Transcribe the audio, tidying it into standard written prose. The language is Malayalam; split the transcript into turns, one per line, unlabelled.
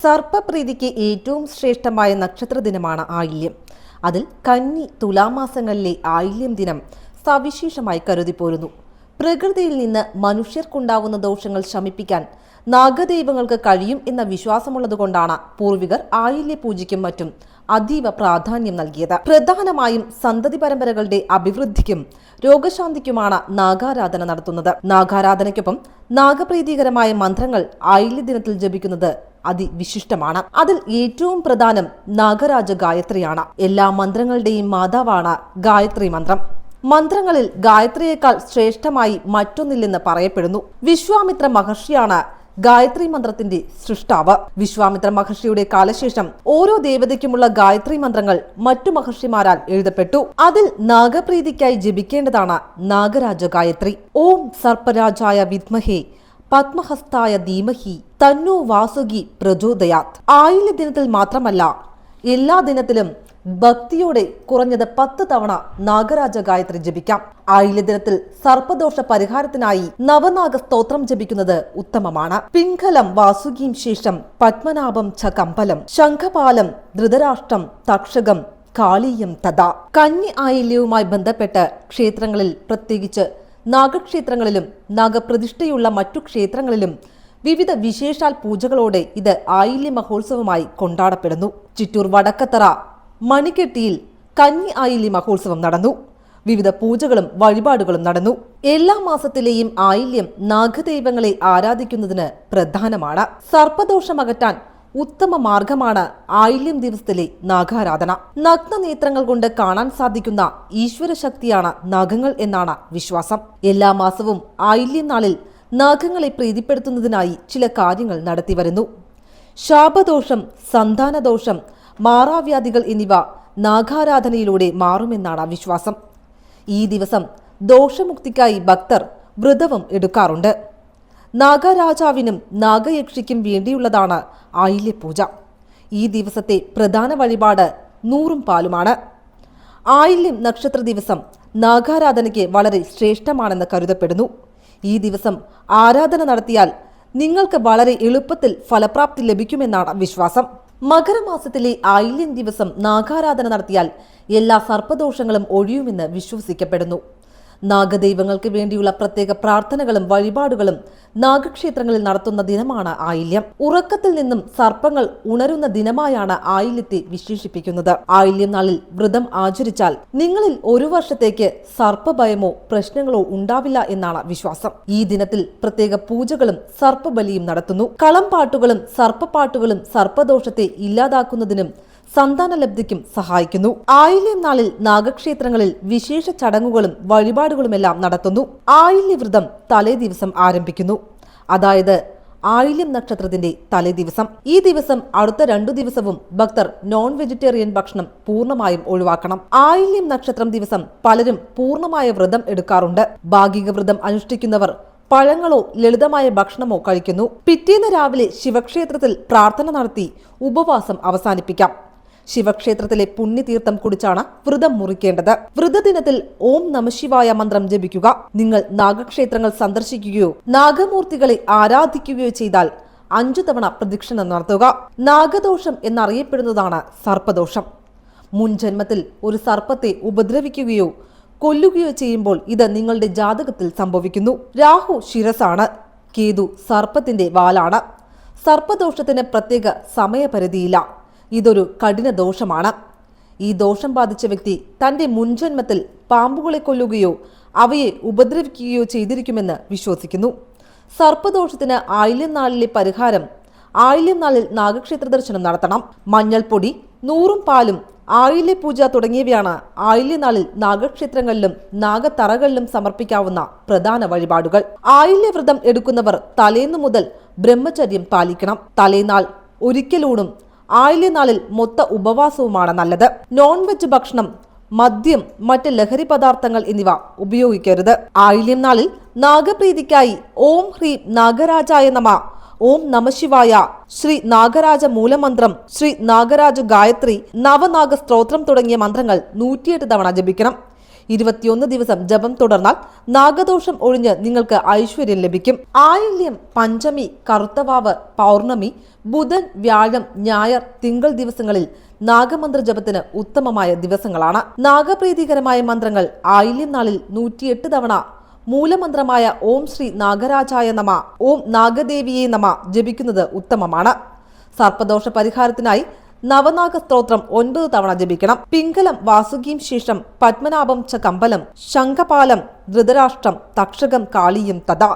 സർപ്പപ്രീതിക്ക് ഏറ്റവും ശ്രേഷ്ഠമായ നക്ഷത്രദിനമാണ് ആയില്യം. അതിൽ കന്നി തുലാമാസങ്ങളിലെ ആയില്യം ദിനം സവിശേഷമായി കരുതിപ്പോരുന്നു. പ്രകൃതിയിൽ നിന്ന് മനുഷ്യർക്കുണ്ടാവുന്ന ദോഷങ്ങൾ ശമിപ്പിക്കാൻ നാഗദൈവങ്ങൾക്ക് കഴിയും എന്ന വിശ്വാസമുള്ളതുകൊണ്ടാണ് പൂർവികർ ആയില്യ പൂജയ്ക്കും മറ്റും അതീവ പ്രാധാന്യം നൽകിയത്. പ്രധാനമായും സന്തതി പരമ്പരകളുടെ അഭിവൃദ്ധിക്കും രോഗശാന്തിക്കുമാണ് നാഗാരാധന നടത്തുന്നത്. നാഗാരാധനയ്ക്കൊപ്പം നാഗപ്രീതികരമായ മന്ത്രങ്ങൾ ആയില്യ ദിനത്തിൽ ജപിക്കുന്നത് അതിവിശിഷ്ടമാണ്. അതിൽ ഏറ്റവും പ്രധാനം നാഗരാജ ഗായത്രിയാണ്. എല്ലാ മന്ത്രങ്ങളുടെയും മാതാവാണ് ഗായത്രി മന്ത്രം. മന്ത്രങ്ങളിൽ ഗായത്രിയേക്കാൾ ശ്രേഷ്ഠമായി മറ്റൊന്നില്ലെന്ന് പറയപ്പെടുന്നു. വിശ്വാമിത്ര മഹർഷിയാണ് ഗായത്രി മന്ത്രത്തിന്റെ സൃഷ്ടാവ്. വിശ്വാമിത്ര മഹർഷിയുടെ കാലശേഷം ഓരോ ദേവതയ്ക്കുമുള്ള ഗായത്രി മന്ത്രങ്ങൾ മറ്റു മഹർഷിമാരാൽ എഴുതപ്പെട്ടു. അതിൽ നാഗപ്രീതിക്കായി ജപിക്കേണ്ടതാണ് നാഗരാജ ഗായത്രി. ഓം സർപ്പരാജായ വിദ്മഹേ പത്മഹസ്തായ ധീമഹി തന്നോ വാസുകി പ്രചോദയാത്. ആയില്യ ദിനത്തിൽ മാത്രമല്ല, എല്ലാ ദിനത്തിലും ഭക്തിയോടെ കുറഞ്ഞത് 10 തവണ നാഗരാജ ഗായത്രി ജപിക്കാം. ആയില്യ ദിനത്തിൽ സർപ്പദോഷ പരിഹാരത്തിനായി നവനാഗ സ്തോത്രം ജപിക്കുന്നത് ഉത്തമമാണ്. പിംഗലം വാസുകീം ശേഷം പത്മനാഭം ച കമ്പലം ശംഖപാലം ധൃതരാഷ്ട്രം തക്ഷകം കാളീയം തഥാ. കന്നി ആയില്യവുമായി ബന്ധപ്പെട്ട് ക്ഷേത്രങ്ങളിൽ, പ്രത്യേകിച്ച് നാഗക്ഷേത്രങ്ങളിലും നാഗപ്രതിഷ്ഠയുള്ള മറ്റു ക്ഷേത്രങ്ങളിലും വിവിധ വിശേഷാൽ പൂജകളോടെ ഇത് ആയില്യ മഹോത്സവമായി കൊണ്ടാടപ്പെടുന്നു. ചിറ്റൂർ വടക്കത്തറ മണികെട്ടിയിൽ കന്നി ആയില്യ മഹോത്സവം നടന്നു. വിവിധ പൂജകളും വഴിപാടുകളും നടന്നു. എല്ലാ മാസത്തിലെയും ആയില്യം നാഗദൈവങ്ങളെ ആരാധിക്കുന്നതിന് പ്രധാനമാണ്. സർപ്പദോഷമകറ്റാൻ ഉത്തമ മാർഗമാണ് ആയില്യം ദിവസത്തിലെ നാഗാരാധന. നഗ്നനേത്രങ്ങൾ കൊണ്ട് കാണാൻ സാധിക്കുന്ന ഈശ്വര ശക്തിയാണ് നാഗങ്ങൾ എന്നാണ് വിശ്വാസം. എല്ലാ മാസവും ആയില്യം നാളിൽ നാഗങ്ങളെ പ്രീതിപ്പെടുത്തുന്നതിനായി ചില കാര്യങ്ങൾ നടത്തിവരുന്നു. ശാപദോഷം, സന്താനദോഷം, മാറാവ്യാധികൾ എന്നിവ നാഗാരാധനയിലൂടെ മാറുമെന്നാണ് വിശ്വാസം. ഈ ദിവസം ദോഷമുക്തിക്കായി ഭക്തർ വ്രതവും എടുക്കാറുണ്ട്. നാഗരാജാവിനും നാഗയക്ഷിക്കും വേണ്ടിയുള്ളതാണ് ആയില്യ പൂജ. ഈ ദിവസത്തെ പ്രധാന വഴിപാട് നൂറും പാലുമാണ്. ആയില്യം നക്ഷത്ര ദിവസം നാഗാരാധനയ്ക്ക് വളരെ ശ്രേഷ്ഠമാണെന്ന് കരുതപ്പെടുന്നു. ഈ ദിവസം ആരാധന നടത്തിയാൽ നിങ്ങൾക്ക് വളരെ എളുപ്പത്തിൽ ഫലപ്രാപ്തി ലഭിക്കുമെന്നാണ് വിശ്വാസം. മകരമാസത്തിലെ ആയില്യം ദിവസം നാഗാരാധന നടത്തിയാൽ എല്ലാ സർപ്പദോഷങ്ങളും ഒഴിയുമെന്ന് വിശ്വസിക്കപ്പെടുന്നു. നാഗദൈവങ്ങൾക്ക് വേണ്ടിയുള്ള പ്രത്യേക പ്രാർത്ഥനകളും വഴിപാടുകളും നാഗക്ഷേത്രങ്ങളിൽ നടത്തുന്ന ദിനമാണ് ആയില്യം. ഉറക്കത്തിൽ നിന്നും സർപ്പങ്ങൾ ഉണരുന്ന ദിനമായാണ് ആയില്യത്തെ വിശേഷിപ്പിക്കുന്നത്. ആയില്യം നാളിൽ വ്രതം ആചരിച്ചാൽ നിങ്ങളിൽ ഒരു വർഷത്തേക്ക് സർപ്പഭയമോ പ്രശ്നങ്ങളോ ഉണ്ടാവില്ല എന്നാണ് വിശ്വാസം. ഈ ദിനത്തിൽ പ്രത്യേക പൂജകളും സർപ്പബലിയും നടത്തുന്നു. കളംപാട്ടുകളും സർപ്പപ്പാട്ടുകളും സർപ്പദോഷത്തെ ഇല്ലാതാക്കുന്നതിനും സന്താനലബ്ധിക്കും സഹായിക്കുന്നു. ആയില്യം നാളിൽ നാഗക്ഷേത്രങ്ങളിൽ വിശേഷ ചടങ്ങുകളും വഴിപാടുകളുമെല്ലാം നടത്തുന്നു. ആയില്യവ്രതം തലേ ദിവസം ആരംഭിക്കുന്നു. അതായത് ആയില്യം നക്ഷത്രത്തിന്റെ തലേ ദിവസം. ഈ ദിവസം അടുത്ത 2 ദിവസവും ഭക്തർ നോൺ വെജിറ്റേറിയൻ ഭക്ഷണം പൂർണ്ണമായും ഒഴിവാക്കണം. ആയില്യം നക്ഷത്രം ദിവസം പലരും പൂർണ്ണമായ വ്രതം എടുക്കാറുണ്ട്. ഭാഗിക വ്രതം അനുഷ്ഠിക്കുന്നവർ പഴങ്ങളോ ലളിതമായ ഭക്ഷണമോ കഴിക്കുന്നു. പിറ്റേന്ന് രാവിലെ ശിവക്ഷേത്രത്തിൽ പ്രാർത്ഥന നടത്തി ഉപവാസം അവസാനിപ്പിക്കാം. ശിവക്ഷേത്രത്തിലെ പുണ്യതീർത്ഥം കുടിച്ചാണ് വ്രതം മുറിക്കേണ്ടത്. വ്രതദിനത്തിൽ ഓം നമഃശിവായ മന്ത്രം ജപിക്കുക. നിങ്ങൾ നാഗക്ഷേത്രങ്ങൾ സന്ദർശിക്കുകയോ നാഗമൂർത്തികളെ ആരാധിക്കുകയോ ചെയ്താൽ 5 തവണ പ്രദക്ഷിണം നടത്തുക. നാഗദോഷം എന്നറിയപ്പെടുന്നതാണ് സർപ്പദോഷം. മുൻ ജന്മത്തിൽ ഒരു സർപ്പത്തെ ഉപദ്രവിക്കുകയോ കൊല്ലുകയോ ചെയ്യുമ്പോൾ ഇത് നിങ്ങളുടെ ജാതകത്തിൽ സംഭവിക്കുന്നു. രാഹു ശിരസാണ്, കേതു സർപ്പത്തിന്റെ വാലാണ്. സർപ്പദോഷത്തിന് പ്രത്യേക സമയപരിധിയില്ല. ഇതൊരു കഠിന ദോഷമാണ്. ഈ ദോഷം ബാധിച്ച വ്യക്തി തന്റെ മുൻജന്മത്തിൽ പാമ്പുകളെ കൊല്ലുകയോ അവയെ ഉപദ്രവിക്കുകയോ ചെയ്തിരിക്കുമെന്ന് വിശ്വസിക്കുന്നു. സർപ്പദോഷത്തിന് ആയില്യം നാളിലെ പരിഹാരം: ആയില്യം നാളിൽ നാഗക്ഷേത്ര ദർശനം നടത്തണം. മഞ്ഞൾപ്പൊടി, നൂറും പാലും, ആയില്യ പൂജ തുടങ്ങിയവയാണ് ആയില്യനാളിൽ നാഗക്ഷേത്രങ്ങളിലും നാഗത്തറകളിലും സമർപ്പിക്കാവുന്ന പ്രധാന വഴിപാടുകൾ. ആയില്യവ്രതം എടുക്കുന്നവർ തലേന്നു മുതൽ ബ്രഹ്മചര്യം പാലിക്കണം. തലേനാൾ ഒരിക്കലൂണും ആയില്യനാളിൽ മൊത്ത ഉപവാസവുമാണ് നല്ലത്. നോൺ വെജ് ഭക്ഷണം, മദ്യം, മറ്റ് ലഹരി പദാർത്ഥങ്ങൾ എന്നിവ ഉപയോഗിക്കരുത്. ആയില്യം നാളിൽ നാഗപ്രീതിക്കായി ഓം ഹ്രീം നാഗരാജായ നമ, ഓം നമഃശിവായ, ശ്രീ നാഗരാജ മൂലമന്ത്രം, ശ്രീ നാഗരാജ ഗായത്രി, നവനാഗ സ്തോത്രം തുടങ്ങിയ മന്ത്രങ്ങൾ 108 തവണ ജപിക്കണം. 21 ദിവസം ജപം തുടർന്നാൽ നാഗദോഷം ഒഴിഞ്ഞ് നിങ്ങൾക്ക് ഐശ്വര്യം ലഭിക്കും. ആയില്യം, പഞ്ചമി, കറുത്തവാവ്, പൗർണമി, ബുധൻ, വ്യാഴം, ഞായർ, തിങ്കൾ ദിവസങ്ങളിൽ നാഗമന്ത്ര ജപത്തിന് ഉത്തമമായ ദിവസങ്ങളാണ്. നാഗപ്രീതികരമായ മന്ത്രങ്ങൾ ആയില്യം നാളിൽ 108 തവണ മൂലമന്ത്രമായ ഓം ശ്രീ നാഗരാജായ നമ, ഓം നാഗദേവിയെ നമ ജപിക്കുന്നത് ഉത്തമമാണ്. സർപ്പദോഷ പരിഹാരത്തിനായി നവനാഗ സ്തോത്രം 9 തവണ ജപിക്കണം. പിംഗലം വാസുകിയും ശേഷം പത്മനാഭം ച കമ്പലം ശംഖപാലം ധൃതരാഷ്ട്രം തക്ഷകം കാളിയും തഥാ.